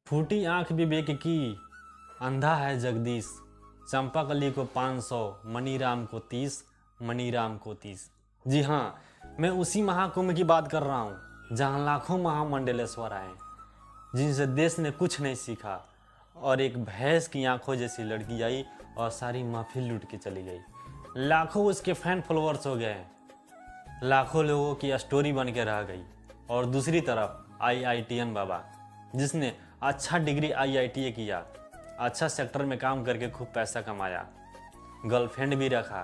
फूटी आंख विवेक की, अंधा है जगदीश। चंपाकली को 500, मनीराम को 30, मनीराम को 30। जी हाँ, मैं उसी महाकुंभ की बात कर रहा हूँ जहाँ लाखों महामंडलेश्वर आए, जिनसे देश ने कुछ नहीं सीखा, और एक भैंस की आंखों जैसी लड़की आई और सारी महफिल लूट के चली गई। लाखों उसके फैन फॉलोअर्स हो गए, लाखों लोगों की स्टोरी बन के रह गई। और दूसरी तरफ IITN बाबा, जिसने अच्छा डिग्री IITA किया, अच्छा सेक्टर में काम करके खूब पैसा कमाया, गर्लफ्रेंड भी रखा,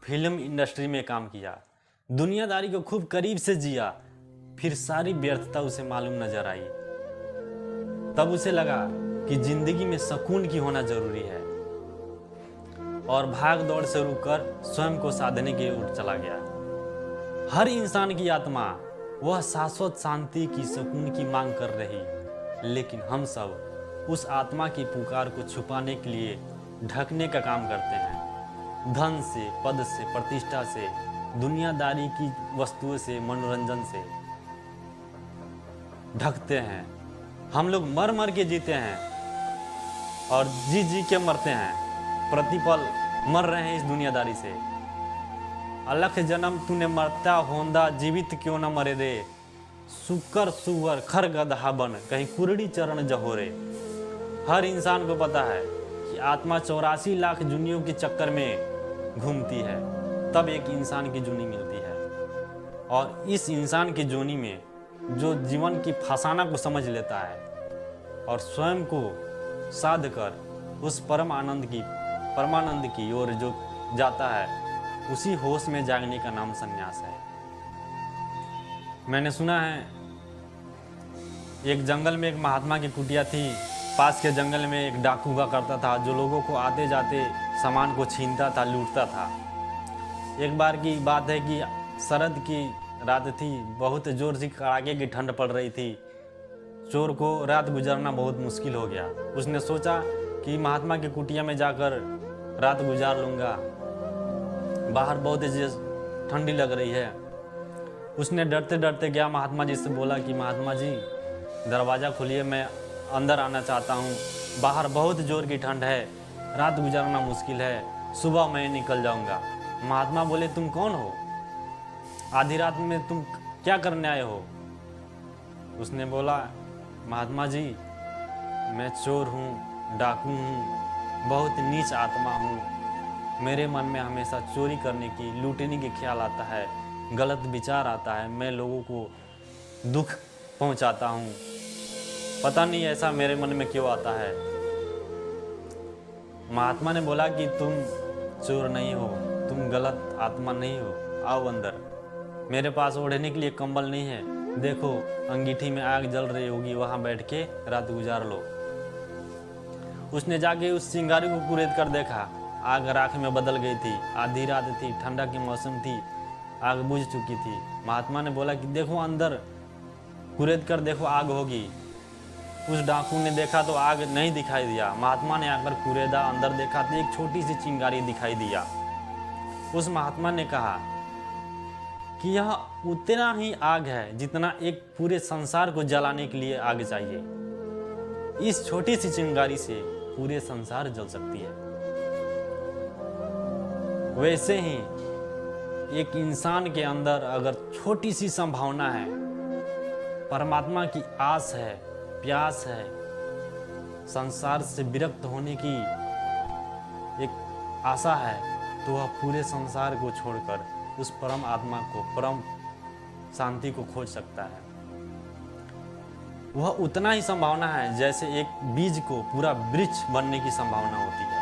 फिल्म इंडस्ट्री में काम किया, दुनियादारी को खूब करीब से जिया, फिर सारी व्यर्थता उसे मालूम नजर आई। तब उसे लगा कि जिंदगी में सुकून की होना जरूरी है, और भाग दौड़ से रुककर स्वयं को साधने की ओर चला गया। हर इंसान की आत्मा वह शाश्वत शांति की, सुकून की मांग कर रही, लेकिन हम सब उस आत्मा की पुकार को छुपाने के लिए ढकने का काम करते हैं। धन से, पद से, प्रतिष्ठा से, दुनियादारी की वस्तुओं से, मनोरंजन से ढकते हैं। हम लोग मर मर के जीते हैं और जी जी के मरते हैं। प्रतिपल मर रहे हैं इस दुनियादारी से। अलख जन्म तूने मरता होंदा, जीवित क्यों न मरे रे। सुकर सुअर खर गधा बन, कहीं कुरड़ी चरण जहोरे। हर इंसान को पता है कि आत्मा 84 लाख जुनियों के चक्कर में घूमती है, तब एक इंसान की जुनी मिलती है। और इस इंसान की जुनी में जो जीवन की फसाना को समझ लेता है और स्वयं को साध कर उस परमानंद की ओर जो जाता है, उसी होश में जागने का नाम संन्यास है। मैंने सुना है एक जंगल में एक महात्मा की कुटिया थी। पास के जंगल में एक डाकू हुआ करता था, जो लोगों को आते जाते सामान को छीनता था, लूटता था। एक बार की बात है कि शरद की रात थी, बहुत जोर से कड़ाके की ठंड पड़ रही थी। चोर को रात गुजारना बहुत मुश्किल हो गया। उसने सोचा कि महात्मा की कुटिया में जाकर रात गुजार लूँगा, बाहर बहुत ठंडी लग रही है। उसने डरते डरते गया महात्मा जी से, बोला कि महात्मा जी दरवाज़ा खोलिए, मैं अंदर आना चाहता हूँ, बाहर बहुत जोर की ठंड है, रात गुजारना मुश्किल है, सुबह मैं निकल जाऊँगा। महात्मा बोले, तुम कौन हो, आधी रात में तुम क्या करने आए हो? उसने बोला, महात्मा जी मैं चोर हूँ, डाकू हूँ, बहुत नीच आत्मा हूँ। मेरे मन में हमेशा चोरी करने की, लूटने की ख्याल आता है, गलत विचार आता है, मैं लोगों को दुख पहुँचाता हूँ। पता नहीं ऐसा मेरे मन में क्यों आता है। महात्मा ने बोला कि तुम चोर नहीं हो, तुम गलत आत्मा नहीं हो, आओ अंदर। मेरे पास ओढ़ने के लिए कंबल नहीं है, देखो अंगीठी में आग जल रही होगी, वहाँ बैठ के रात गुजार लो। उसने जाके उस चिंगारी को कुरेद कर देखा, आग राख में बदल गई थी। आधी रात थी, ठंडा की मौसम थी, आग बुझ चुकी थी। महात्मा ने बोला कि देखो अंदर कुरेद कर देखो, आग होगी। उस डाकू ने देखा तो आग नहीं दिखाई दिया। महात्मा ने आकर कुरेदा, अंदर देखा तो एक छोटी सी चिंगारी दिखाई दिया। उस महात्मा ने कहा कि यह उतना ही आग है जितना एक पूरे संसार को जलाने के लिए आग चाहिए। इस छोटी सी चिंगारी से पूरे संसार जल सकती है। वैसे ही एक इंसान के अंदर अगर छोटी सी संभावना है, परमात्मा की आस है, प्यास है, संसार से विरक्त होने की एक आशा है, तो वह पूरे संसार को छोड़कर उस परम आत्मा को, परम शांति को खोज सकता है। वह उतना ही संभावना है जैसे एक बीज को पूरा वृक्ष बनने की संभावना होती है।